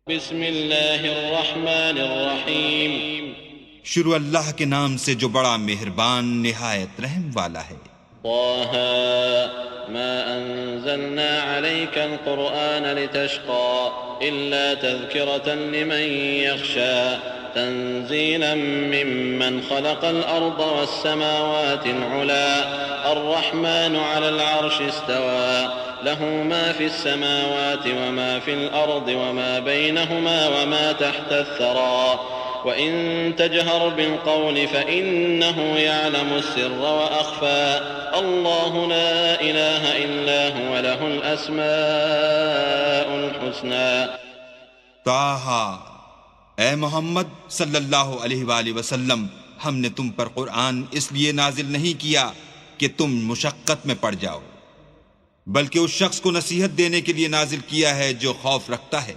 بسم اللہ الرحمن الرحیم شروع اللہ کے نام سے جو بڑا مہربان نہایت رحم والا ہے۔ طه ما انزلنا عليك القرآن لتشقى إلا تذكرة لمن يخشى تنزيلا ممن خلق الأرض والسماوات العلى الرحمن على العرش استوى له ما في السماوات وما في الأرض وما بينهما وما تحت الثرى وإن تجهر بالقول فإنه يعلم السر وأخفى الله لا إله إلا هو له الأسماء الحسنى۔ طه، اے محمد صلی اللہ علیہ وآلہ وسلم، ہم نے تم پر قرآن اس لیے نازل نہیں کیا کہ تم مشقت میں پڑ جاؤ، بلکہ اس شخص کو نصیحت دینے کے لیے نازل کیا ہے جو خوف رکھتا ہے۔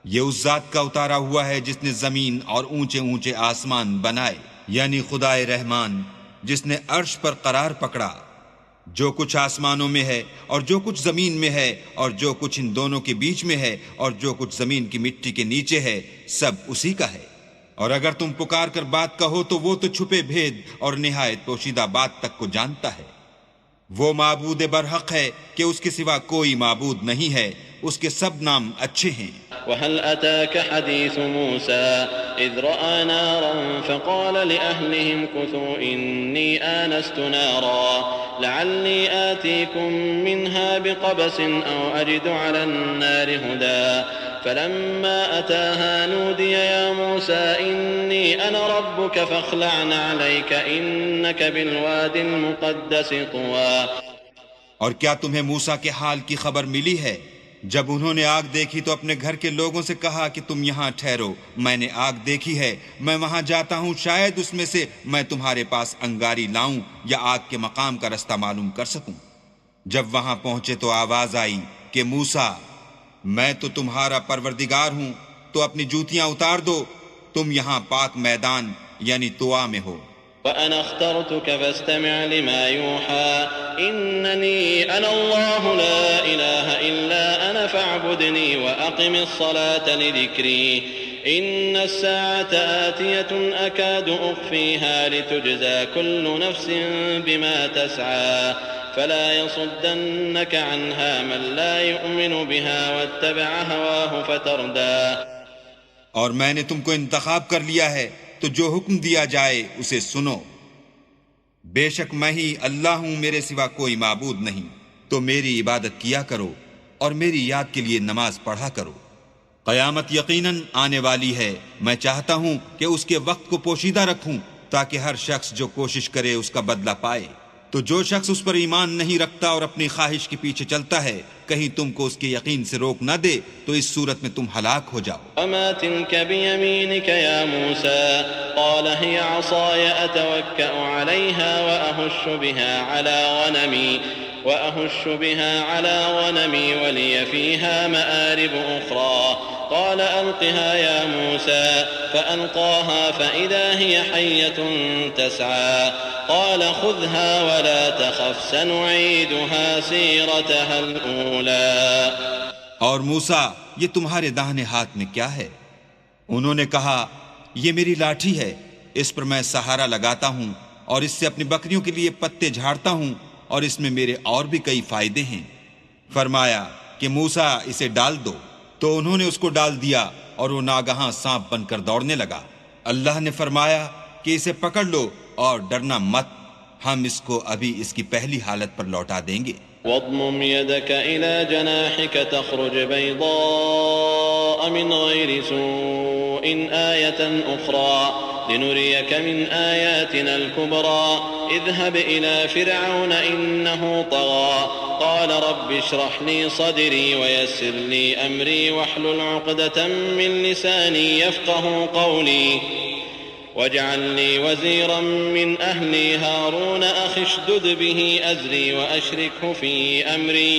یہ اس ذات کا اتارا ہوا ہے جس نے زمین اور اونچے اونچے آسمان بنائے، یعنی خدائے رحمان جس نے عرش پر قرار پکڑا۔ جو کچھ آسمانوں میں ہے اور جو کچھ زمین میں ہے اور جو کچھ ان دونوں کے بیچ میں ہے اور جو کچھ زمین کی مٹی کے نیچے ہے، سب اسی کا ہے۔ اور اگر تم پکار کر بات کہو تو وہ تو چھپے بھید اور نہایت پوشیدہ بات تک کو جانتا ہے۔ وہ معبود برحق ہے کہ اس کے سوا کوئی معبود نہیں ہے، اس کے سب نام اچھے ہیں۔ وهل أتاك حديث موسى إذ رأى نارا فقال لأهلهم كثوا إني آنست نارا لعلي آتيكم منها بقبس أو أجد على النار هدى فلما أتاها نودي يا موسى إني أنا ربك فاخلع عليك إنك بالواد المقدس طوى۔ اور کیا تمہیں موسیٰ کے حال کی خبر ملی ہے؟ جب انہوں نے آگ دیکھی تو اپنے گھر کے لوگوں سے کہا کہ تم یہاں ٹھہرو، میں نے آگ دیکھی ہے، میں وہاں جاتا ہوں، شاید اس میں سے میں تمہارے پاس انگاری لاؤں یا آگ کے مقام کا رستہ معلوم کر سکوں۔ جب وہاں پہنچے تو آواز آئی کہ موسیٰ، میں تو تمہارا پروردگار ہوں، تو اپنی جوتیاں اتار دو، تم یہاں پاک میدان یعنی طوا میں ہو۔ وأنا اخترتك فاستمع لما يوحى إنني أنا الله لا إله إلا أنا فاعبدني وأقم الصلاة لذكري إن الساعة آتية أكاد أخفيها لتجزى كل نفس بما تسعى فلا يصدنك عنها من لا يؤمن بها واتبع هواه فتردى۔ اور میں نے تم کو انتخاب کر لیا ہے تو جو حکم دیا جائے اسے سنو۔ بے شک میں ہی اللہ ہوں، میرے سوا کوئی معبود نہیں، تو میری عبادت کیا کرو اور میری یاد کے لیے نماز پڑھا کرو۔ قیامت یقیناً آنے والی ہے، میں چاہتا ہوں کہ اس کے وقت کو پوشیدہ رکھوں تاکہ ہر شخص جو کوشش کرے اس کا بدلہ پائے۔ تو جو شخص اس پر ایمان نہیں رکھتا اور اپنی خواہش کے پیچھے چلتا ہے، کہیں تم کو اس کے یقین سے روک نہ دے تو اس صورت میں تم ہلاک ہو جاؤ۔ وما تلك بيمينك يا موسى قال هي عصاي أتوكأ عليها وأهش بها على غنمي ولي فيها مآرب أخرى قال ألقها يا موسى فألقاها فإذا هي حية تسعى قال خذها ولا تخف سنعيدها سيرتها الأولى۔ اور موسیٰ، یہ تمہارے داہنے ہاتھ میں کیا ہے؟ انہوں نے کہا، یہ میری لاٹھی ہے، اس پر میں سہارا لگاتا ہوں اور اس سے اپنی بکریوں کے لیے پتے جھاڑتا ہوں، اور اس میں میرے اور بھی کئی فائدے ہیں۔ فرمایا کہ موسیٰ اسے ڈال دو، تو انہوں نے اس کو ڈال دیا اور وہ ناگہاں سانپ بن کر دوڑنے لگا۔ اللہ نے فرمایا کہ اسے پکڑ لو اور ڈرنا مت، ہم اس کو ابھی اس کی پہلی حالت پر لوٹا دیں گے۔ واضمم يدك إلى جناحك تخرج بيضاء من غير سوء آية أخرى لنريك من آياتنا الكبرى اذهب إلى فرعون إنه طغى قال رب اشرح لي صدري ويسر لي أمري واحلل عقدة من لساني يفقه قولي واجعل لي وزيرا من أهلي هارون أخي اشدد به أزري وأشركه في أمري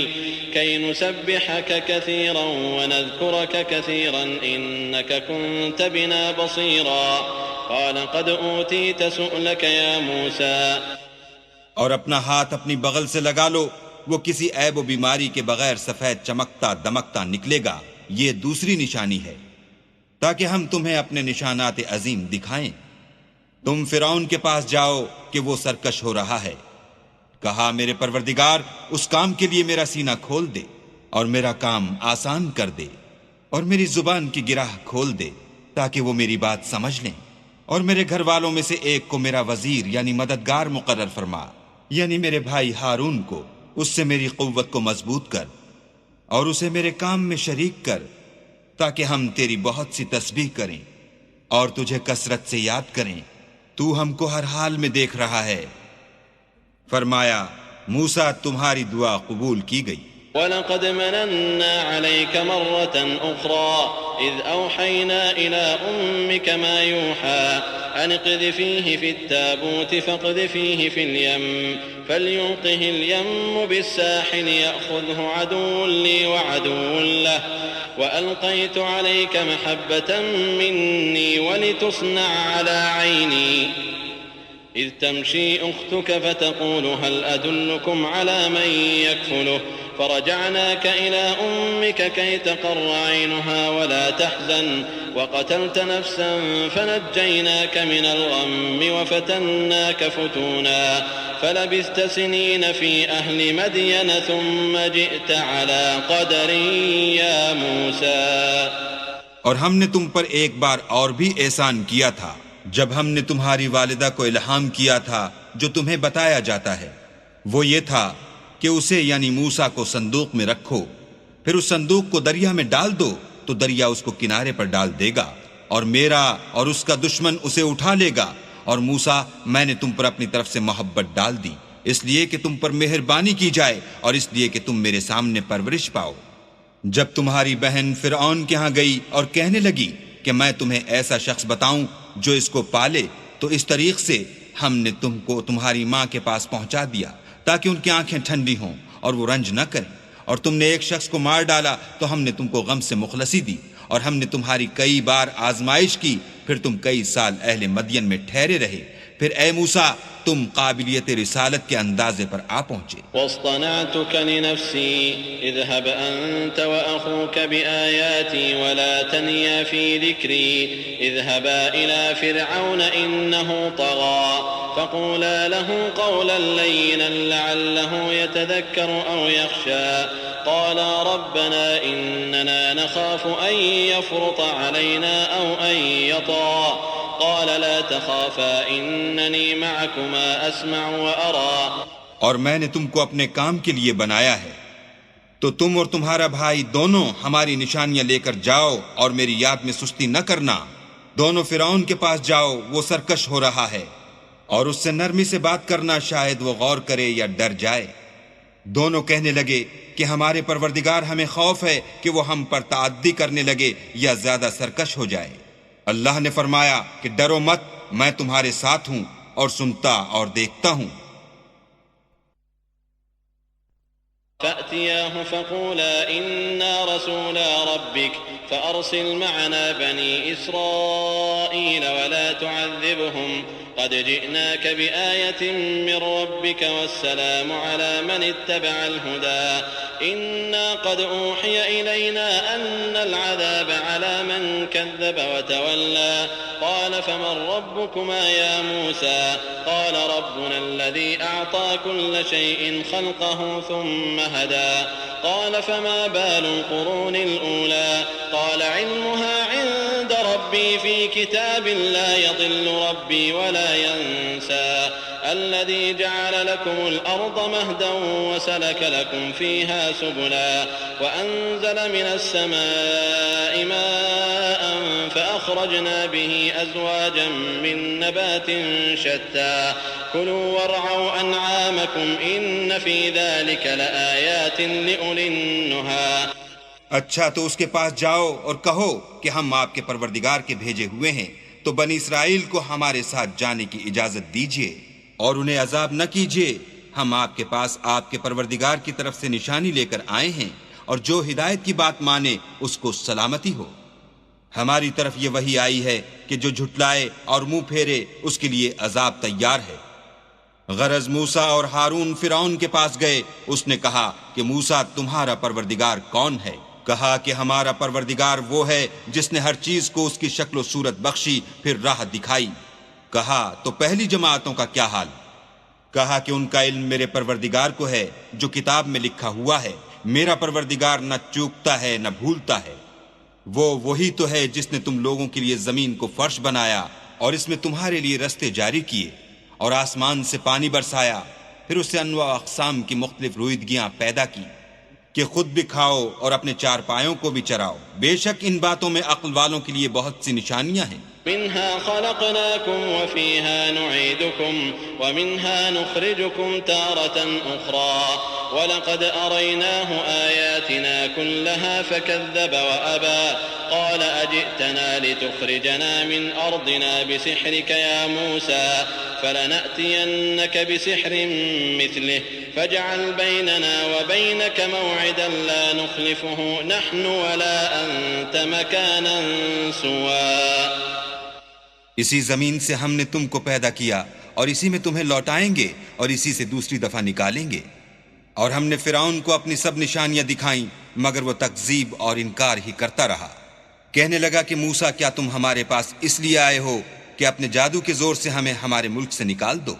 كي نسبحك كثيرا ونذكرك كثيرا إنك كنت بنا بصيرا قال قد أوتيت سؤلك يا موسى۔ اور اپنا ہاتھ اپنی بغل سے لگا لو، وہ کسی عیب و بیماری کے بغیر سفید چمکتا دمکتا نکلے گا، یہ دوسری نشانی ہے۔ تاکہ ہم تمہیں اپنے نشانات عظیم دکھائیں۔ تم فرعون کے پاس جاؤ کہ وہ سرکش ہو رہا ہے۔ کہا میرے پروردگار اس کام کے لیے میرا سینہ کھول دے اور میرا کام آسان کر دے، اور میری زبان کی گرہ کھول دے تاکہ وہ میری بات سمجھ لیں، اور میرے گھر والوں میں سے ایک کو میرا وزیر یعنی مددگار مقرر فرما، یعنی میرے بھائی ہارون کو۔ اس سے میری قوت کو مضبوط کر اور اسے میرے کام میں شریک کر، تاکہ ہم تیری بہت سی تسبیح کریں اور تجھے کثرت سے یاد کریں۔ تو ہم کو ہر حال میں دیکھ رہا ہے۔ فرمایا موسیٰ تمہاری دعا قبول کی گئی۔ وَلَقَدْ مَنَنَّا عَلَيْكَ مَرَّةً أُخْرَى إِذْ أَوْحَيْنَا إِلَىٰ أُمِّكَ مَا يُوحَىٰ أَنِ اقْذِفِيهِ فِي التَّابُوتِ فَاقْذِفِيهِ فِي الْيَمِّ فَلْيُلْقِهِ الْيَمُّ بِالسَّاحِلِ يَأْخُذْهُ عَدُوٌّ لِّي وَعَدُوٌّ لَّهُ وَأَلْقَيْتُ عَلَيْكَ مَحَبَّةً مِّنِّي وَلِتُصْنَعَ عَلَىٰ عَيْنِي إذ تمشي أختك فتقول هل أدلكم على من يكفله فرجعناك إلى أمك كي تقر عينها ولا تحزن وقتلت نفسا فنجيناك من الغم وفتناك فتونا فلبثت سنين في أهل مدين ثم جئت على قدر يا موسى۔ اور ہم نے تم پر ایک بار اور بھی احسان کیا تھا جب ہم نے تمہاری والدہ کو الہام کیا تھا جو تمہیں بتایا جاتا ہے۔ وہ یہ تھا کہ اسے یعنی موسیٰ کو صندوق میں رکھو، پھر اس صندوق کو دریا میں ڈال دو تو دریا اس کو کنارے پر ڈال دے گا، اور میرا اور اس کا دشمن اسے اٹھا لے گا۔ اور موسیٰ میں نے تم پر اپنی طرف سے محبت ڈال دی، اس لیے کہ تم پر مہربانی کی جائے اور اس لیے کہ تم میرے سامنے پرورش پاؤ۔ جب تمہاری بہن فرعون کے ہاں گئی اور کہنے لگی کہ میں تمہیں ایسا شخص بتاؤں جو اس کو پالے، تو اس طریق سے ہم نے تم کو تمہاری ماں کے پاس پہنچا دیا تاکہ ان کی آنکھیں ٹھنڈی ہوں اور وہ رنج نہ کریں۔ اور تم نے ایک شخص کو مار ڈالا تو ہم نے تم کو غم سے مخلصی دی، اور ہم نے تمہاری کئی بار آزمائش کی، پھر تم کئی سال اہل مدین میں ٹھہرے رہے۔ پھر اے موسیٰ تم قابلیت رسالت کے اندازے پر آ پہنچے۔ واصطنعتك لنفسي اذهب أنت وأخوك بآياتي ولا تنيا في ذكري اذهبا إلى فرعون إنه طغى فقولا له قولا لينا لعله يتذكر أو يخشى قالا ربنا إننا نخاف أن يفرط علينا أو أن يطغى قال لا تخافا إنني معكما أسمع وأرى۔ اور میں نے تم کو اپنے کام کے لیے بنایا ہے، تو تم اور تمہارا بھائی دونوں ہماری نشانیاں لے کر جاؤ اور میری یاد میں سستی نہ کرنا۔ دونوں فرعون کے پاس جاؤ، وہ سرکش ہو رہا ہے، اور اس سے نرمی سے بات کرنا، شاید وہ غور کرے یا ڈر جائے۔ دونوں کہنے لگے کہ ہمارے پروردگار ہمیں خوف ہے کہ وہ ہم پر تعدی کرنے لگے یا زیادہ سرکش ہو جائے۔ اللہ نے فرمایا کہ ڈرو مت، میں تمہارے ساتھ ہوں اور سنتا اور دیکھتا ہوں۔ فأتياه فقولا إنا رسولا ربك فأرسل معنا بني إسرائيل ولا تعذبهم قد جئناك بآية من ربك والسلام على من اتبع الهدى إنا قد أوحي إلينا أن العذاب على من كذب وتولى قال فمن ربكما يا موسى قال ربنا الذي أعطى كل شيء خلقه ثم هدى قال فما بال القرون الأولى قال علمها عند ربي في كتاب لا يضل ربي ولا ينسى الذي جعل لكم الأرض مهدا وسلك لكم فيها سبلا وأنزل من السماء ماء فأخرجنا به أزواجا من نبات شتى كلوا وارعوا أنعامكم إن في ذلك لآيات لأولي النهى۔ اچھا تو اس کے پاس جاؤ اور کہو کہ ہم آپ کے پروردگار کے بھیجے ہوئے ہیں، تو بنی اسرائیل کو ہمارے ساتھ جانے کی اجازت دیجیے اور انہیں عذاب نہ کیجیے۔ ہم آپ کے پاس آپ کے پروردگار کی طرف سے نشانی لے کر آئے ہیں، اور جو ہدایت کی بات مانے اس کو سلامتی ہو۔ ہماری طرف یہ وحی آئی ہے کہ جو جھٹلائے اور منہ پھیرے اس کے لیے عذاب تیار ہے۔ غرض موسیٰ اور ہارون فرعون کے پاس گئے، اس نے کہا کہ موسیٰ تمہارا پروردگار کون ہے؟ کہا کہ ہمارا پروردگار وہ ہے جس نے ہر چیز کو اس کی شکل و صورت بخشی پھر راہ دکھائی۔ کہا تو پہلی جماعتوں کا کیا حال؟ کہا کہ ان کا علم میرے پروردگار کو ہے جو کتاب میں لکھا ہوا ہے، میرا پروردگار نہ چوکتا ہے نہ بھولتا ہے۔ وہی تو ہے جس نے تم لوگوں کے لیے زمین کو فرش بنایا اور اس میں تمہارے لیے رستے جاری کیے، اور آسمان سے پانی برسایا، پھر اس سے انواع اقسام کی مختلف رویدگیاں پیدا کی کہ خود بھی کھاؤ اور اپنے چار پایوں کو بھی چراؤ۔ بے شک ان باتوں میں عقل والوں کے لیے بہت سی نشانیاں ہیں۔ منها خلقناكم وفيها نعيدكم ومنها نخرجكم تارة أخرى ولقد أريناه آياتنا كلها فكذب وأبى قال أجئتنا لتخرجنا من أرضنا بسحرك يا موسى فلنأتينك بسحر مثله فاجعل بيننا وبينك موعدا لا نخلفه نحن ولا أنت مكانا سوى۔ اسی زمین سے ہم نے تم کو پیدا کیا اور اسی میں تمہیں لوٹائیں گے اور اسی سے دوسری دفعہ نکالیں گے۔ اور ہم نے فرعون کو اپنی سب نشانیاں دکھائیں مگر وہ تکذیب اور انکار ہی کرتا رہا۔ کہنے لگا کہ موسیٰ کیا تم ہمارے پاس اس لیے آئے ہو کہ اپنے جادو کے زور سے ہمیں ہمارے ملک سے نکال دو؟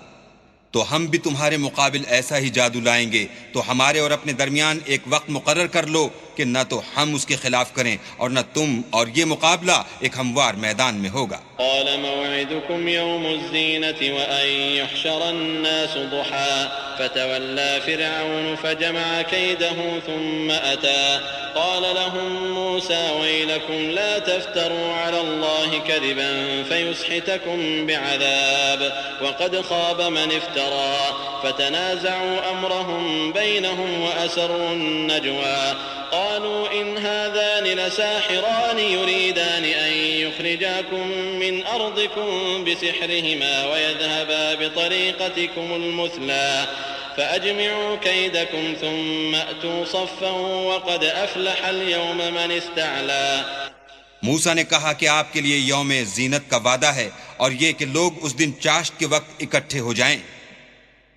تو ہم بھی تمہارے مقابل ایسا ہی جادو لائیں گے، تو ہمارے اور اپنے درمیان ایک وقت مقرر کر لو کہ نہ تو ہم اس کے خلاف کریں اور نہ تم، اور یہ مقابلہ ایک ہموار میدان میں ہوگا۔ قال موعدكم يوم الزينة وأن يحشر الناس ضحى فتولى فرعون فجمع كيده ثم أتى قال لهم موسى ويلكم لا تفتروا على الله كذبا فيسحتكم بعذاب وقد خاب من افترى فتنازعوا أمرهم بينهم وأسروا النجوى قالوا إن هذان لساحران يريدان أن يخرجاكم من أرضكم بسحرهما ويذهبا بطريقتكم المثلى فأجمعوا كيدكم ثم أتوا صفا وقد أفلح اليوم من استعلى۔ موسیٰ نے کہا کہ آپ کے لیے یوم زینت کا وعدہ ہے اور یہ کہ لوگ اس دن چاشت کے وقت اکٹھے ہو جائیں۔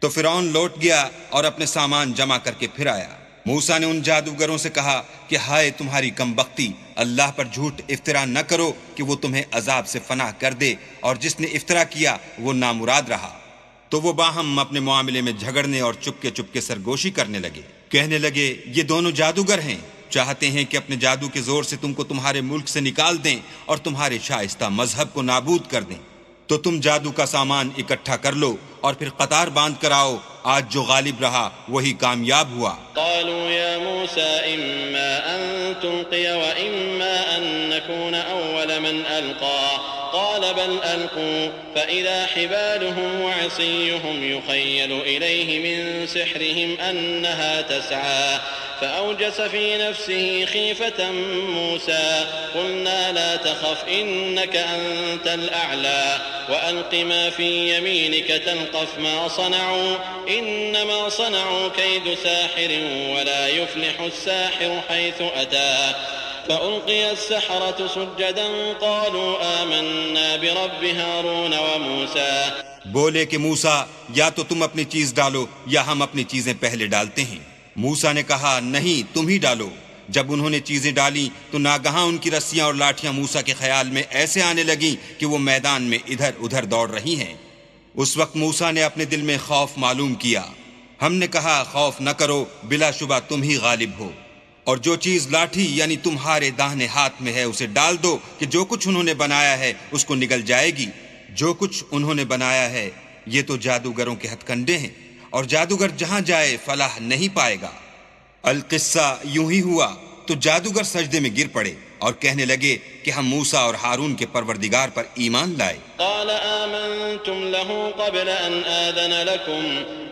تو فرعون لوٹ گیا اور اپنے سامان جمع کر کے پھر آیا۔ موسیٰ نے ان جادوگروں سے کہا کہ ہائے تمہاری کم بختی، اللہ پر جھوٹ افطرا نہ کرو کہ وہ تمہیں عذاب سے فنا کر دے، اور جس نے افطرا کیا وہ نامراد رہا۔ تو وہ باہم اپنے معاملے میں جھگڑنے اور چپکے سرگوشی کرنے لگے۔ کہنے لگے یہ دونوں جادوگر ہیں، چاہتے ہیں کہ اپنے جادو کے زور سے تم کو تمہارے ملک سے نکال دیں اور تمہارے شائستہ مذہب کو نابود کر دیں۔ تو تم جادو کا سامان اکٹھا کر لو اور پھر قطار باندھ کر آؤ، آج جو غالب رہا وہی کامیاب ہوا۔ قالوا يا موسى إما أن تلقي وإما أن نكون أول من ألقى قال بل ألقوا فإذا حبالهم وعصيهم يخيل إليه من سحرهم أنها تسعى فأوجس في نفسه خيفة موسى قلنا لا تخف إنك أنت الأعلى وألق ما في يمينك تلقف ما صنعوا إنما صنعوا كيد ساحر ولا يفلح الساحر حيث أتى فألقي السحرة سجدا قالوا آمنا برب هارون وموسى۔ بولے کہ موسیٰ یا تو تم اپنی چیز ڈالو یا ہم اپنی چیزیں پہلے ڈالتے ہیں۔ موسیٰ نے کہا نہیں تم ہی ڈالو۔ جب انہوں نے چیزیں ڈالی تو ناگہاں ان کی رسیاں اور لاٹھیاں موسیٰ کے خیال میں ایسے آنے لگیں کہ وہ میدان میں ادھر ادھر دوڑ رہی ہیں۔ اس وقت موسیٰ نے اپنے دل میں خوف معلوم کیا۔ ہم نے کہا خوف نہ کرو، بلا شبہ تم ہی غالب ہو، اور جو چیز لاٹھی یعنی تمہارے داہنے ہاتھ میں ہے اسے ڈال دو کہ جو کچھ انہوں نے بنایا ہے اس کو نگل جائے گی۔ جو کچھ انہوں نے بنایا ہے یہ تو جادوگروں کے ہتھ کنڈے ہیں، اور جادوگر جہاں جائے فلاح نہیں پائے گا۔ القصہ یوں ہی ہوا تو جادوگر سجدے میں گر پڑے اور کہنے لگے کہ ہم موسیٰ اور ہارون کے پروردگار پر ایمان لائے۔ قال آمنتم له قبل أن آذن لكم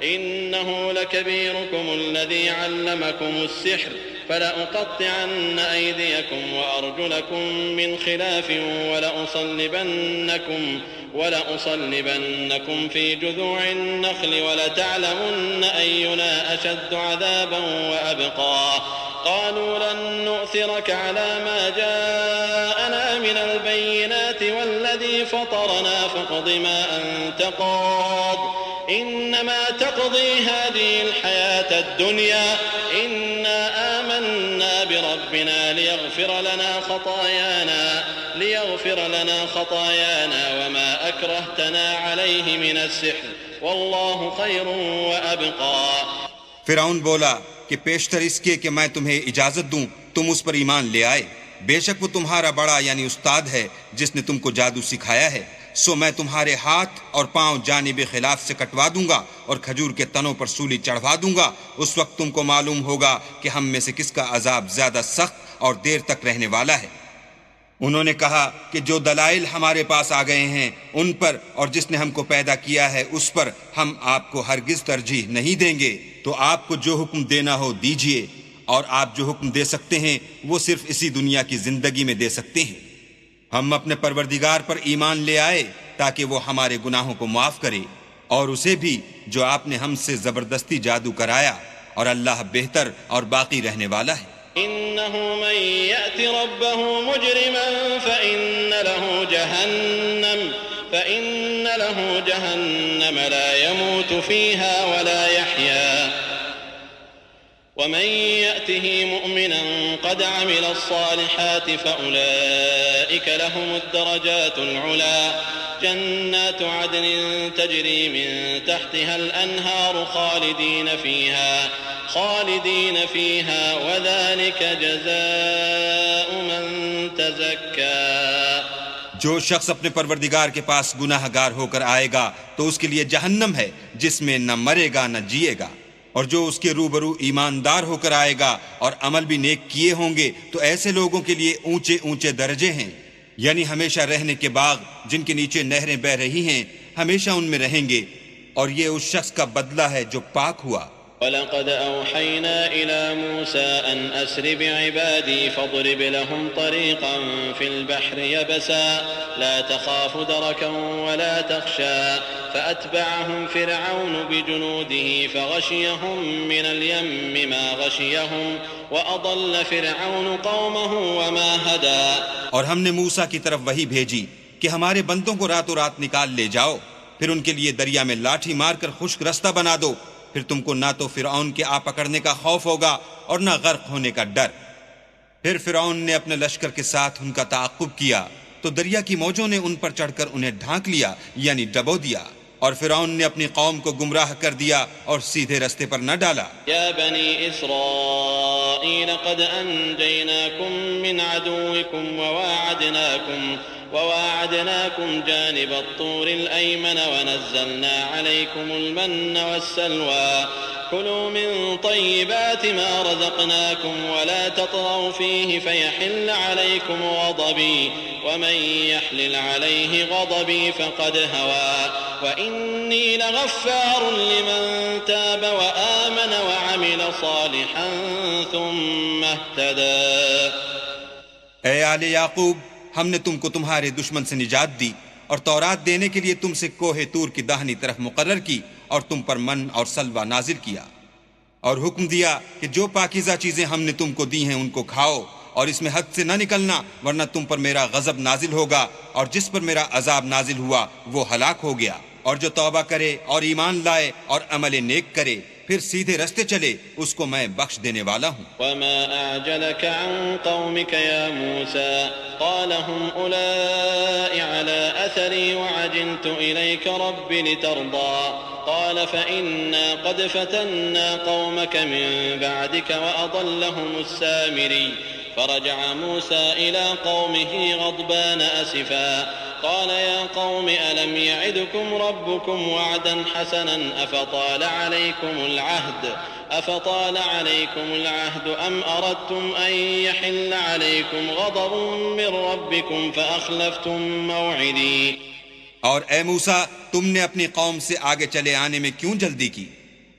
إنه لكبيركم الذي علمكم السحر فلأقطعن أيديكم وأرجلكم من خلاف ولأصلبنكم في جذوع النخل ولتعلمن أينا أشد عذابا وأبقى قالوا لن نؤثرك على ما جاءنا من البينات والذي فطرنا فاقض ما أنت قاض إنما تقضي هذه الحياة الدنيا إنا آمنا ربنا ليغفر لنا خطايانا وما أكرهتنا عليه من السحر والله خير وأبقى. فرعون بولا کہ پیشتر اس کے کہ میں تمہیں اجازت دوں تم اس پر ایمان لے آئے، بے شک وہ تمہارا بڑا یعنی استاد ہے جس نے تم کو جادو سکھایا ہے، سو میں تمہارے ہاتھ اور پاؤں جانب خلاف سے کٹوا دوں گا اور کھجور کے تنوں پر سولی چڑھوا دوں گا. اس وقت تم کو معلوم ہوگا کہ ہم میں سے کس کا عذاب زیادہ سخت اور دیر تک رہنے والا ہے. انہوں نے کہا کہ جو دلائل ہمارے پاس آ گئے ہیں ان پر اور جس نے ہم کو پیدا کیا ہے اس پر ہم آپ کو ہرگز ترجیح نہیں دیں گے، تو آپ کو جو حکم دینا ہو دیجئے، اور آپ جو حکم دے سکتے ہیں وہ صرف اسی دنیا کی زندگی میں دے سکتے ہیں. ہم اپنے پروردگار پر ایمان لے آئے تاکہ وہ ہمارے گناہوں کو معاف کرے، اور اسے بھی جو آپ نے ہم سے زبردستی جادو کرایا، اور اللہ بہتر اور باقی رہنے والا ہے. إنه من يأت ربه مجرما فإن له جهنم لا يموت فيها ولا يحيا ومن يأته مؤمنا قد عمل الصالحات فأولئك لهم الدرجات العلى جنات عدن تجري من تحتها الأنهار خالدين فيها وذلك جزاء من تزكى. جو شخص اپنے پروردگار کے پاس گناہ گار ہو کر آئے گا تو اس کے لیے جہنم ہے جس میں نہ مرے گا نہ جیے گا، اور جو اس کے روبرو ایماندار ہو کر آئے گا اور عمل بھی نیک کیے ہوں گے تو ایسے لوگوں کے لیے اونچے اونچے درجے ہیں، یعنی ہمیشہ رہنے کے باغ جن کے نیچے نہریں بہ رہی ہیں، ہمیشہ ان میں رہیں گے، اور یہ اس شخص کا بدلہ ہے جو پاک ہوا. وَلَقَدْ أَوْحَيْنَا إِلَى مُوسَىٰ أَنْ أَسْرِ بِعِبَادِي فَاضْرِبْ لَهُمْ طَرِيقًا فِي الْبَحْرِ يَبَسًا لَا تَخَافُ دَرَكًا وَلَا تَخْشَىٰ فَأَتْبَعَهُمْ فِرْعَوْنُ بِجُنُودِهِ فَغَشِيَهُم مِّنَ الْيَمِّ مَا غَشِيَهُمْ وَأَضَلَّ فِرْعَوْنُ قَوْمَهُ وَمَا هَدَىٰ. اور ہم نے موسیٰ کی طرف وحی بھیجی کہ ہمارے بندوں کو راتوں رات نکال لے جاؤ، پھر ان کے لیے دریا میں لاٹھی مار کر خشک رستہ بنا دو، پھر تم کو نہ تو فرعون کے آ پکڑنے کا خوف ہوگا اور نہ غرق ہونے کا ڈر. پھر فرعون نے اپنے لشکر کے ساتھ ان کا تعاقب کیا تو دریا کی موجوں نے ان پر چڑھ کر انہیں ڈھانک لیا یعنی ڈبو دیا، اور فرعون نے اپنی قوم کو گمراہ کر دیا اور سیدھے رستے پر نہ ڈالا. یا بنی اسرائیل قد انجیناکم من عدوکم وواعدناكم جانب الطور الأيمن ونزلنا عليكم المن والسلوى كلوا من طيبات ما رزقناكم ولا تطغوا فيه فيحل عليكم غضبي ومن يحلل عليه غضبي فقد هوى وإني لغفار لمن تاب وآمن وعمل صالحا ثم اهتدى. اے آل یعقوب، ہم نے تم کو تمہارے دشمن سے نجات دی اور تورات دینے کے لیے تم سے کوہ طور کی داہنی طرف مقرر کی اور تم پر من اور سلوہ نازل کیا، اور حکم دیا کہ جو پاکیزہ چیزیں ہم نے تم کو دی ہیں ان کو کھاؤ، اور اس میں حد سے نہ نکلنا ورنہ تم پر میرا غضب نازل ہوگا، اور جس پر میرا عذاب نازل ہوا وہ ہلاک ہو گیا. اور جو توبہ کرے اور ایمان لائے اور عمل نیک کرے پھر سیدھے رستے چلے اس کو میں بخش دینے والا ہوں. وما أعجلك عن قومك يا موسى قال هم أولئك على أثري وعجلت إليك رب لترضى قال فإنا قد فتنا قومك من بعدك وأضلهم السامري فرجع موسى إلى قومه غضبان أسفا قال يا قوم ألم يعدكم ربكم وعدا حسنا أفطال عليكم العهد أم أردتم أن يحل عليكم غضب من ربكم فأخلفتم موعدي. اور اے موسیٰ، تم نے اپنی قوم سے آگے چلے آنے میں کیوں جلدی کی؟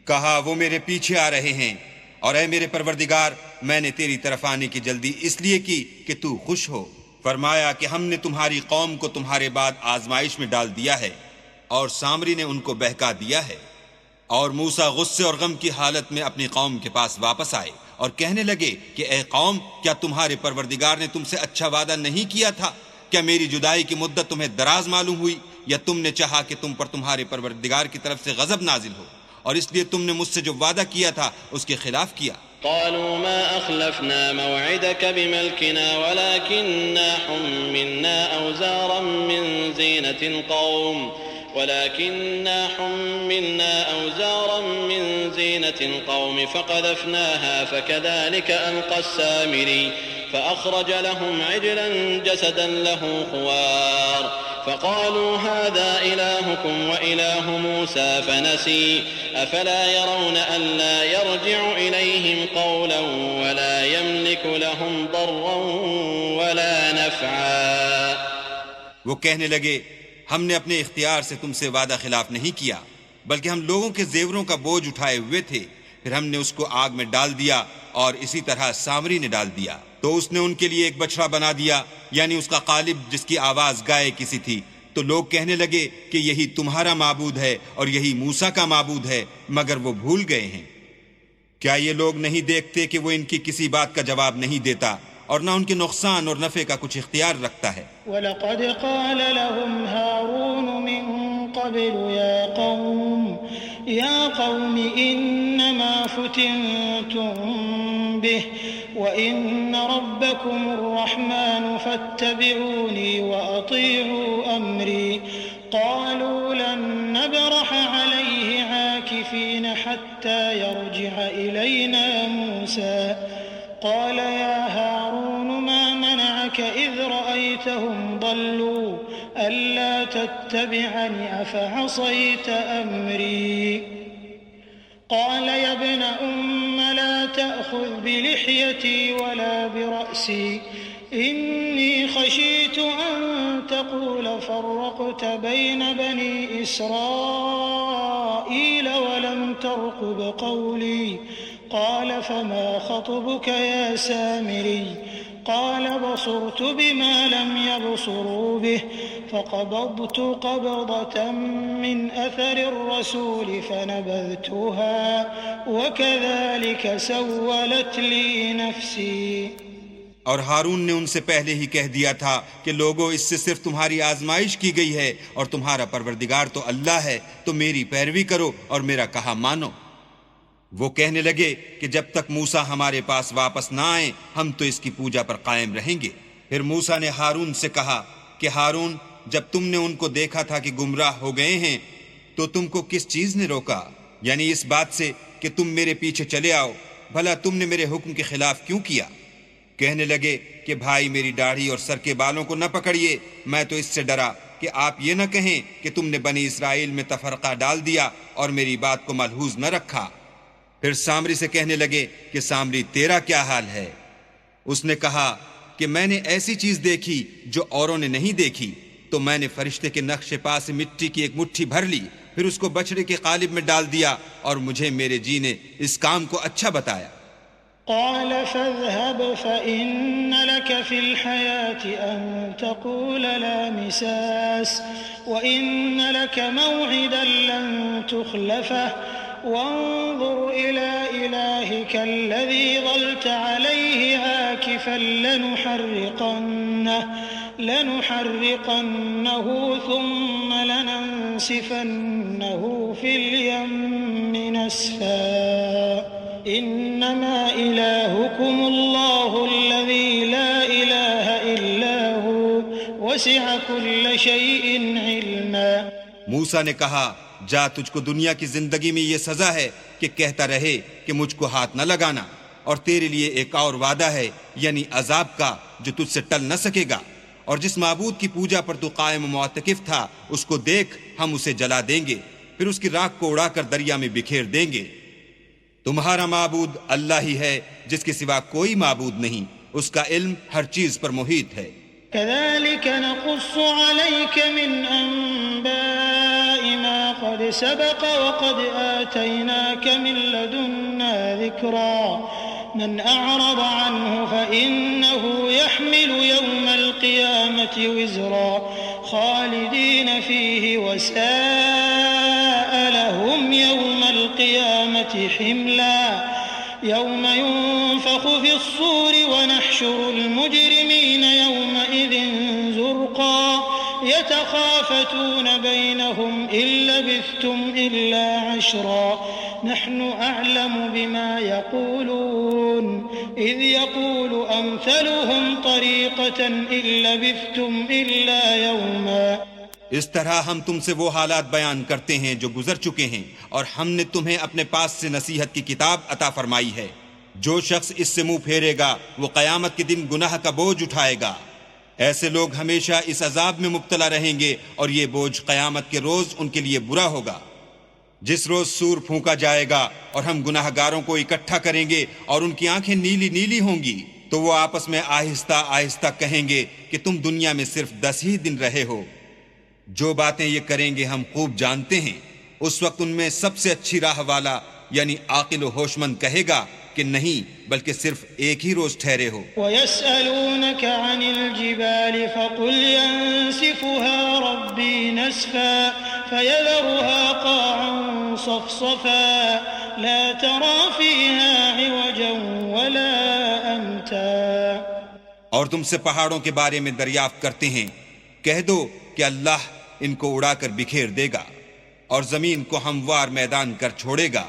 کہا وہ میرے پیچھے آ رہے ہیں، اور اے میرے پروردگار، میں نے تیری طرف آنے کی جلدی اس لیے کی کہ تو خوش ہو. فرمایا کہ ہم نے تمہاری قوم کو تمہارے بعد آزمائش میں ڈال دیا ہے اور سامری نے ان کو بہکا دیا ہے. اور موسیٰ غصے اور غم کی حالت میں اپنی قوم کے پاس واپس آئے اور کہنے لگے کہ اے قوم، کیا تمہارے پروردگار نے تم سے اچھا وعدہ نہیں کیا تھا؟ کیا میری جدائی کی مدت تمہیں دراز معلوم ہوئی، یا تم نے چاہا کہ تم پر تمہارے پروردگار کی طرف سے غضب نازل ہو اور اس لیے تم نے مجھ سے جو وعدہ کیا تھا اس کے خلاف کیا؟ قالوا ما أخلفنا موعدك بملكنا ولكننا حملنا أوزارا من زينة القوم فقذفناها فكذلك ألقى السامري فأخرج لهم عجلا جسدا له خوار فقالوا هذا إلهكم وإله موسى فنسي أفلا يرون ألا يرجع إليهم قولا ولا يملك لهم ضرا ولا نفعا. وہ کہنے لگے ہم نے اپنے اختیار سے تم سے وعدہ خلاف نہیں کیا بلکہ ہم لوگوں کے زیوروں کا بوجھ اٹھائے ہوئے تھے، پھر ہم نے اس کو آگ میں ڈال دیا اور اسی طرح سامری نے ڈال دیا تو اس نے ان کے لیے ایک بچڑا بنا دیا، یعنی اس کا قالب جس کی آواز گائے کسی تھی. تو لوگ کہنے لگے کہ یہی تمہارا معبود ہے اور یہی موسیٰ کا معبود ہے، مگر وہ بھول گئے ہیں. کیا یہ لوگ نہیں دیکھتے کہ وہ ان کی کسی بات کا جواب نہیں دیتا اور نہ ان کے نقصان اور نفع کا کچھ اختیار رکھتا ہے؟ وَلَقَدْ قَالَ لَهُمْ هَارُونُ مِن قَبْلُ يَا قَوْمِ إِنَّمَا فُتِنْتُمْ بِهِ وَإِنَّ رَبَّكُمُ الرَّحْمَنُ فَاتَّبِعُونِي وَأَطِيعُوا أَمْرِي قَالُوا لَن نَّبْرَحَ عَلَيْهِ عَاكِفِينَ حَتَّى يَرْجِعَ إِلَيْنَا مُوسَى قال يا هارون ما منعك إذ رأيتهم ضلوا ألا تتبعني أفعصيت أمري قال يا ابن لا تأخذ بلحيتي ولا برأسي إني خشيت أن تقول فرقت بين بني إسرائيل ولم ترقب قولي قال فما خطبك يا سامري قال بصرت بما لم يبصروا به فقبضت قبضة من أثر الرسول فنبذتها وكذلك سولت لي نفسي. اور ہارون نے ان سے پہلے ہی کہہ دیا تھا کہ لوگوں اس سے صرف تمہاری آزمائش کی گئی ہے اور تمہارا پروردگار تو اللہ ہے، تو میری پیروی کرو اور میرا کہا مانو. وہ کہنے لگے کہ جب تک موسیٰ ہمارے پاس واپس نہ آئیں ہم تو اس کی پوجا پر قائم رہیں گے. پھر موسیٰ نے ہارون سے کہا کہ ہارون، جب تم نے ان کو دیکھا تھا کہ گمراہ ہو گئے ہیں تو تم کو کس چیز نے روکا؟ یعنی اس بات سے کہ تم میرے پیچھے چلے آؤ، بھلا تم نے میرے حکم کے خلاف کیوں کیا؟ کہنے لگے کہ بھائی میری داڑھی اور سر کے بالوں کو نہ پکڑیے، میں تو اس سے ڈرا کہ آپ یہ نہ کہیں کہ تم نے بنی اسرائیل میں تفرقہ ڈال دیا اور میری بات کو ملحوظ نہ رکھا. پھر سامری سے کہنے لگے کہ سامری تیرا کیا حال ہے؟ اس نے کہا کہ میں نے ایسی چیز دیکھی جو اوروں نے نہیں دیکھی، تو میں نے فرشتے کے نقش پا سے مٹی کی ایک مٹھی بھر لی، پھر اس کو بچڑے کے قالب میں ڈال دیا اور مجھے میرے جی نے اس کام کو اچھا بتایا. قال فاذهب فإن لك في الحياة أن تقول لا مساس وإن لك موعدا لن تخلفه وانظر إلى إلهك الذي ظلت عليه عاكفا لنحرقنه ثم لننسفنه في اليم نسفا إنما إلهكم الله الذي لا إله إلا هو وسع كل شيء علما. موسیٰ نے کہا جا، تجھ کو دنیا کی زندگی میں یہ سزا ہے کہ کہتا رہے کہ مجھ کو ہاتھ نہ لگانا، اور تیرے لیے ایک اور وعدہ ہے یعنی عذاب کا جو تجھ سے ٹل نہ سکے گا. اور جس معبود کی پوجا پر تو قائم و معتکف تھا اس کو دیکھ، ہم اسے جلا دیں گے، پھر اس کی راکھ کو اڑا کر دریا میں بکھیر دیں گے. تمہارا معبود اللہ ہی ہے جس کے سوا کوئی معبود نہیں، اس کا علم ہر چیز پر محیط ہے. كذلك نقص عليك من أنباء ما قد سبق وقد آتيناك من لدنا ذكرا من أعرض عنه فإنه يحمل يوم القيامة وزرا خالدين فيه وساء لهم يوم القيامة حملا يوم ينفخ في الصور ونحشر المجرمين يومئذ زرقا يتخافتون بينهم إن لبثتم إلا عشرا نحن أعلم بما يقولون إذ يقول أمثلهم طريقة إن لبثتم إلا يوما. اس طرح ہم تم سے وہ حالات بیان کرتے ہیں جو گزر چکے ہیں، اور ہم نے تمہیں اپنے پاس سے نصیحت کی کتاب عطا فرمائی ہے. جو شخص اس سے منہ پھیرے گا وہ قیامت کے دن گناہ کا بوجھ اٹھائے گا. ایسے لوگ ہمیشہ اس عذاب میں مبتلا رہیں گے، اور یہ بوجھ قیامت کے روز ان کے لیے برا ہوگا. جس روز سور پھونکا جائے گا اور ہم گناہ گاروں کو اکٹھا کریں گے اور ان کی آنکھیں نیلی نیلی ہوں گی، تو وہ آپس میں آہستہ آہستہ کہیں گے کہ تم دنیا میں صرف 10 ہی دن رہے ہو. جو باتیں یہ کریں گے ہم خوب جانتے ہیں. اس وقت ان میں سب سے اچھی راہ والا یعنی عاقل و ہوش مند کہے گا کہ نہیں، بلکہ صرف ایک ہی روز ٹھہرے ہو. وَيَسْأَلُونَكَ عَنِ الْجِبَالِ فَقُلْ يَنسِفُهَا رَبِّي نَسْفًا فَيَذَرُهَا قَاعًا صَفْصَفًا لَا تَرَى فِيهَا عِوَجًا وَلَا أَمْتًا. اور تم سے پہاڑوں کے بارے میں دریافت کرتے ہیں، کہہ دو کہ اللہ ان کو اڑا کر بکھیر دے گا اور زمین کو ہموار میدان کر چھوڑے گا،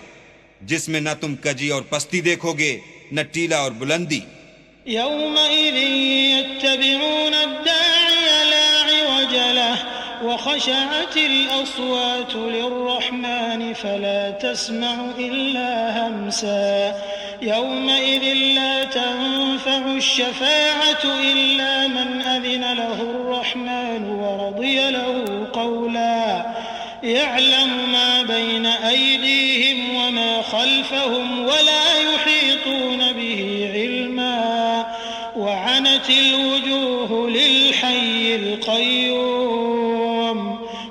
جس میں نہ تم کجی اور پستی دیکھو گے، نہ ٹیلا اور بلندی. يومئذ يتبعون الداعي لا عوج له وخشعت الأصوات للرحمن فلا تسمع إلا همسا. يومئذ لا تنفع الشفاعة إلا من أذن له الرحمن ورضي له قولا. يعلم ما بين أيديهم وما خلفهم ولا يحيطون به علما. وعنت الوجوه للحي القيوم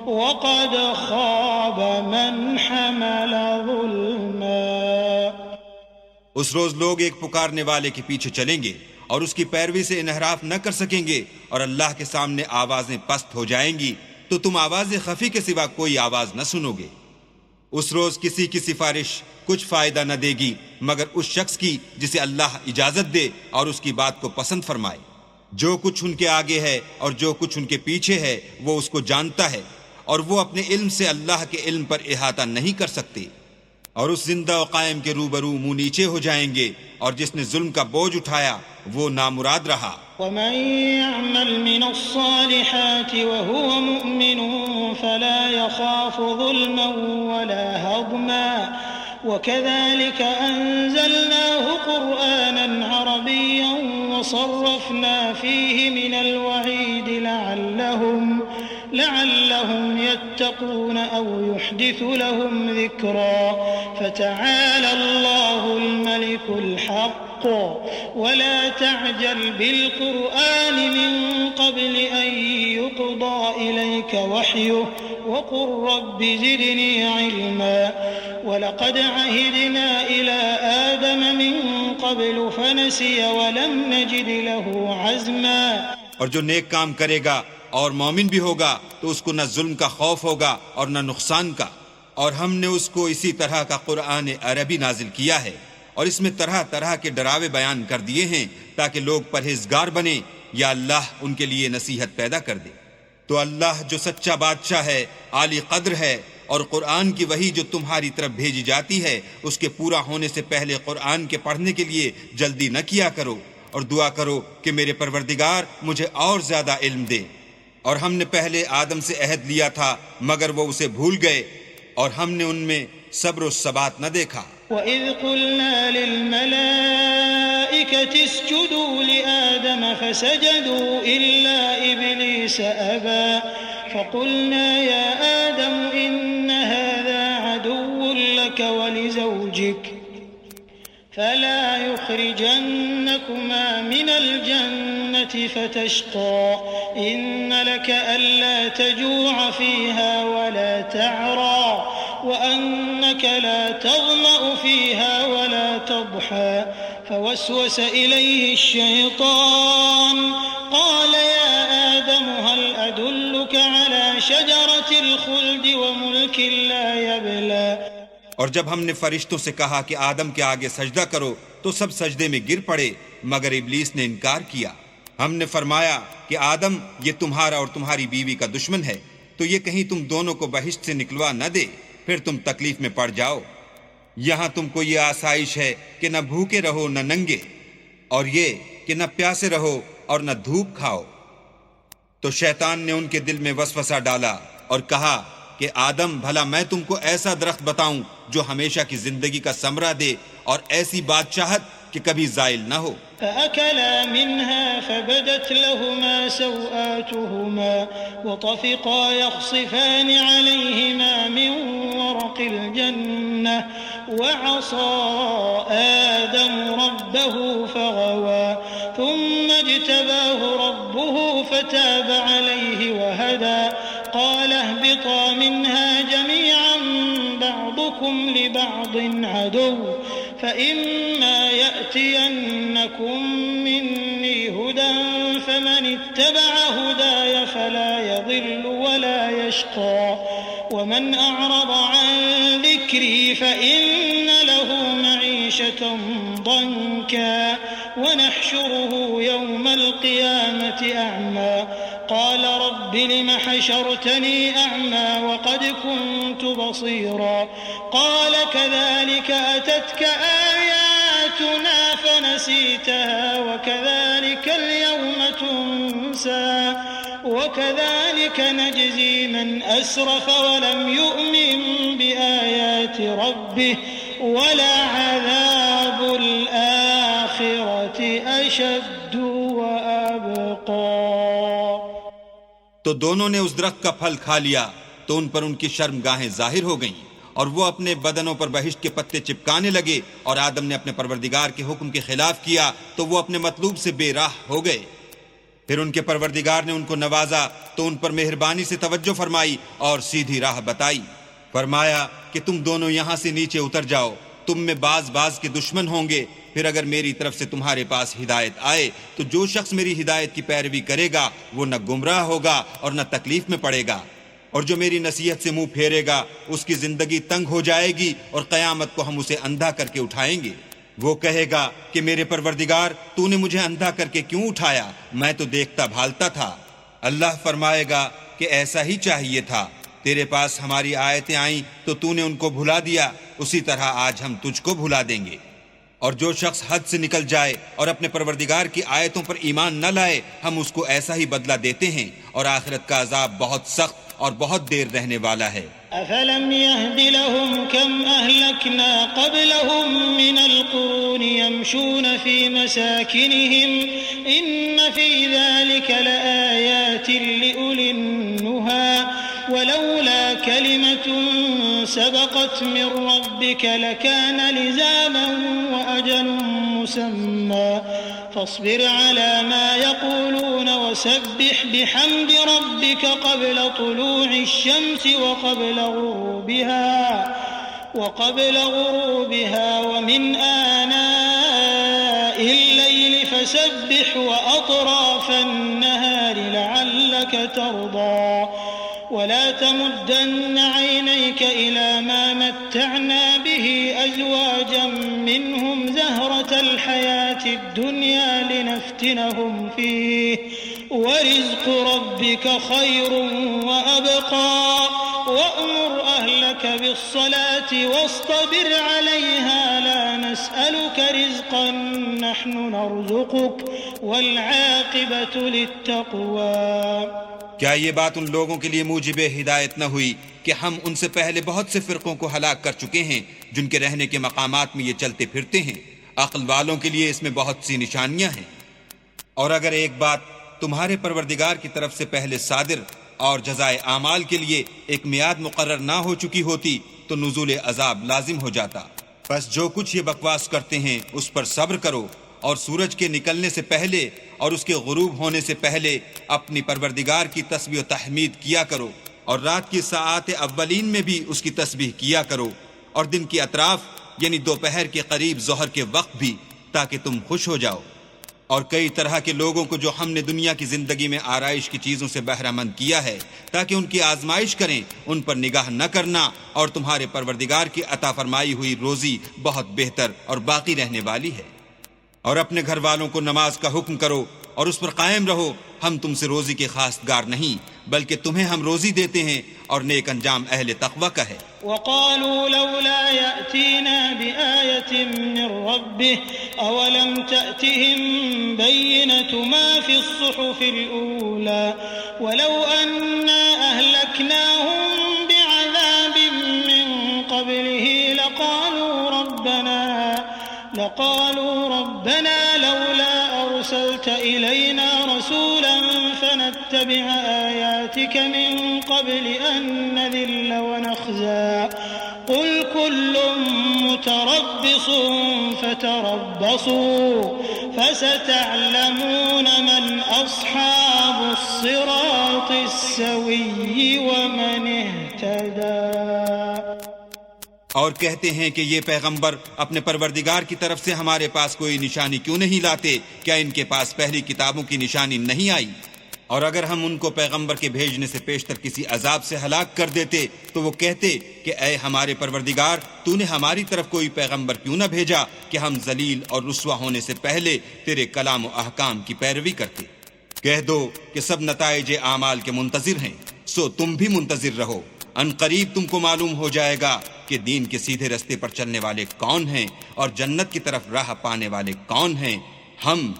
وقد خاب من حمل ظلما. اس روز لوگ ایک پکارنے والے کے پیچھے چلیں گے اور اس کی پیروی سے انحراف نہ کر سکیں گے، اور اللہ کے سامنے آوازیں پست ہو جائیں گی تو تم آواز خفی کے سوا کوئی آواز نہ سنو گے. اس روز کسی کی سفارش کچھ فائدہ نہ دے گی مگر اس شخص کی جسے اللہ اجازت دے اور اس کی بات کو پسند فرمائے. جو کچھ ان کے آگے ہے اور جو کچھ ان کے پیچھے ہے وہ اس کو جانتا ہے، اور وہ اپنے علم سے اللہ کے علم پر احاطہ نہیں کر سکتے. اور اس زندہ و قائم کے روبرو منہ نیچے ہو جائیں گے، اور جس نے ظلم کا بوجھ اٹھایا وہ نامراد رہا. ومن يعمل من الصالحات وهو مؤمن فلا يخاف ظلما ولا هضما. وكذلك أنزلناه قرآنا عربيا وصرفنا فيه من الوعيد لعلهم يتقون أو يحدث لهم ذكرا. فتعالى الله الملك الحق ولا تعجل بالقرآن من قبل أن يقضى إليك وحيه وقل رب زدني علما. ولقد عهدنا إلى آدم من قبل فنسي ولم نجد له عزما. اور جو نیک کام کرے گا اور مومن بھی ہوگا تو اس کو نہ ظلم کا خوف ہوگا اور نہ نقصان کا. اور ہم نے اس کو اسی طرح کا قرآن عربی نازل کیا ہے، اور اس میں طرح طرح کے ڈراوے بیان کر دیے ہیں تاکہ لوگ پرہیزگار بنیں یا اللہ ان کے لیے نصیحت پیدا کر دے. تو اللہ جو سچا بادشاہ ہے، عالی قدر ہے، اور قرآن کی وحی جو تمہاری طرف بھیجی جاتی ہے اس کے پورا ہونے سے پہلے قرآن کے پڑھنے کے لیے جلدی نہ کیا کرو، اور دعا کرو کہ میرے پروردگار مجھے اور زیادہ علم دے. اور ہم نے پہلے آدم سے عہد لیا تھا مگر وہ اسے بھول گئے، اور ہم نے ان میں صبر و ثبات نہ دیکھا. وَإِذْ قُلْنَا لِلْمَلَائِكَةِ اسْجُدُوا لِآدَمَ فَسَجَدُوا إِلَّا إِبْلِيسَ أَبَى فَقُلْنَا يَا آدَمُ إِنَّ هَذَا عَدُوٌّ لَكَ وَلِزَوْجِكَ فَلَا يُخْرِجَنَّكُمَا مِنَ الْجَنَّةِ فَتَشْقَى إِنَّ لَكَ أَلَّا تَجُوعَ فِيهَا وَلَا تَعْرَى وَأَنَّكَ لَا تَظْمَأُ فِيهَا وَلَا تَضْحَى. فوسوس إليه الشيطان قال يا آدم هل أدلك على شجرة الخلد وملك لا يبلى. اور جب ہم نے فرشتوں سے کہا کہ آدم کے آگے سجدہ کرو تو سب سجدے میں گر پڑے مگر ابلیس نے انکار کیا. ہم نے فرمایا کہ آدم یہ تمہارا اور تمہاری بیوی کا دشمن ہے، تو یہ کہیں تم دونوں کو بہشت سے نکلوا نہ دے، پھر تم تکلیف میں پڑ جاؤ. یہاں تم کو یہ آسائش ہے کہ نہ بھوکے رہو نہ ننگے، اور یہ کہ نہ پیاسے رہو اور نہ دھوپ کھاؤ۔ تو شیطان نے ان کے دل میں وسوسہ ڈالا اور کہا کہ آدم، بھلا میں تم کو ایسا درخت بتاؤں جو ہمیشہ کی زندگی کا ثمرہ دے اور ایسی بادشاہت کہ کبھی زائل نہ ہو۔ فأكلا منها فبدت لهما سوآتهما وطفقا يخصفان عليهما من ورق الجنة وعصى آدم ربه فغوى ثم اجتباه ربه فتاب عليه وهدى قال اهبطا منها جميعا بعضكم لبعض عدو فإما يأتينكم مني هدى فمن اتبع هداي فلا يضل ولا يشقى ومن أعرض عن ذكري فإن له معيشة ضنكا ونحشره يوم القيامة أعمى قال رب لم حشرتني أعمى وقد كنت بصيرا قال كذلك أتتك آياتنا فنسيتها وكذلك اليوم تنسى وكذلك نجزي من أسرف ولم يؤمن بآيات ربه ولعذاب الآخرة أشد وأبقى۔ تو دونوں نے اس درخت کا پھل کھا لیا تو ان پر ان کی شرمگاہیں ظاہر ہو گئیں اور وہ اپنے بدنوں پر بہشت کے پتے چپکانے لگے، اور آدم نے اپنے پروردگار کے حکم کے خلاف کیا تو وہ اپنے مطلوب سے بے راہ ہو گئے۔ پھر ان کے پروردگار نے ان کو نوازا تو ان پر مہربانی سے توجہ فرمائی اور سیدھی راہ بتائی۔ فرمایا کہ تم دونوں یہاں سے نیچے اتر جاؤ، تم میں بعض کے دشمن ہوں گے، پھر اگر میری طرف سے تمہارے پاس ہدایت آئے تو جو شخص میری ہدایت کی پیروی کرے گا وہ نہ گمراہ ہوگا اور نہ تکلیف میں پڑے گا، اور جو میری نصیحت سے منہ پھیرے گا اس کی زندگی تنگ ہو جائے گی اور قیامت کو ہم اسے اندھا کر کے اٹھائیں گے۔ وہ کہے گا کہ میرے پروردگار تو نے مجھے اندھا کر کے کیوں اٹھایا، میں تو دیکھتا بھالتا تھا۔ اللہ فرمائے گا کہ ایسا ہی چاہیے تھا، تیرے پاس ہماری آیتیں آئیں تو نے ان کو بھلا دیا، اسی طرح آج ہم تجھ کو بھلا دیں گے۔ اور جو شخص حد سے نکل جائے اور اپنے پروردگار کی آیتوں پر ایمان نہ لائے ہم اس کو ایسا ہی بدلہ دیتے ہیں، اور آخرت کا عذاب بہت سخت اور بہت دیر رہنے والا ہے۔ أفلم يهد لهم كم أهلكنا قبلهم من القرون يمشون في مساكنهم إن في ذلك لآيات لأولي النهى ولولا كلمة سبقت من ربك لكان لزاما وأجل مسمى فاصبر على ما يقولون وسبح بحمد ربك قبل طلوع الشمس وقبل غروبها ومن آناء الليل فسبح وأطراف النهار لعلك ترضى ولا تمدن عينيك إلى ما متعنا به أزواجا منهم زهرة الحياة الدنيا لنفتنهم فيه ورزق ربك خير وأبقى وأمر أهلك بالصلاة واصطبر عليها لا نسألك رزقا نحن نرزقك والعاقبة للتقوى۔ کیا یہ بات ان لوگوں کے لیے موجب ہدایت نہ ہوئی کہ ہم ان سے پہلے بہت سے فرقوں کو ہلاک کر چکے ہیں جن کے رہنے کے مقامات میں یہ چلتے پھرتے ہیں؟ عقل والوں کے لیے اس میں بہت سی نشانیاں ہیں۔ اور اگر ایک بات تمہارے پروردگار کی طرف سے پہلے صادر اور جزائے اعمال کے لیے ایک میعاد مقرر نہ ہو چکی ہوتی تو نزول عذاب لازم ہو جاتا۔ بس جو کچھ یہ بکواس کرتے ہیں اس پر صبر کرو، اور سورج کے نکلنے سے پہلے اور اس کے غروب ہونے سے پہلے اپنی پروردگار کی تسبیح و تحمید کیا کرو، اور رات کی ساعات اولین میں بھی اس کی تسبیح کیا کرو، اور دن کی اطراف یعنی دوپہر کے قریب ظہر کے وقت بھی، تاکہ تم خوش ہو جاؤ۔ اور کئی طرح کے لوگوں کو جو ہم نے دنیا کی زندگی میں آرائش کی چیزوں سے بہرہ مند کیا ہے تاکہ ان کی آزمائش کریں، ان پر نگاہ نہ کرنا، اور تمہارے پروردگار کی عطا فرمائی ہوئی روزی بہت بہتر اور باقی رہنے والی ہے۔ اور اپنے گھر والوں کو نماز کا حکم کرو اور اس پر قائم رہو، ہم تم سے روزی کے خواستگار نہیں، بلکہ تمہیں ہم روزی دیتے ہیں، اور نیک انجام اہل تقوی کا ہے۔ وقالوا لولا يأتينا بآية من ربه أولم تأتهم بينة ما في الصحف الأولى ولو أنا أهلكناهم بعذاب من قبله لقالوا ربنا لولا أرسلت إلينا رسولا فنتبع آياتك من قبل أن نذل ونخزى قل كل متربص فتربصوا فستعلمون من أصحاب الصراط السوي ومن اهتدى۔ اور کہتے ہیں کہ یہ پیغمبر اپنے پروردگار کی طرف سے ہمارے پاس کوئی نشانی کیوں نہیں لاتے؟ کیا ان کے پاس پہلی کتابوں کی نشانی نہیں آئی؟ اور اگر ہم ان کو پیغمبر کے بھیجنے سے پیشتر کسی عذاب سے ہلاک کر دیتے تو وہ کہتے کہ اے ہمارے پروردگار، تو نے ہماری طرف کوئی پیغمبر کیوں نہ بھیجا کہ ہم ذلیل اور رسوا ہونے سے پہلے تیرے کلام و احکام کی پیروی کرتے۔ کہہ دو کہ سب نتائج اعمال کے منتظر ہیں، سو تم بھی منتظر رہو، ان قریب تم کو معلوم ہو جائے گا کہ دین کے سیدھے رستے پر چلنے والے کون ہیں اور جنت کی طرف راہ پانے والے کون ہیں۔ ہم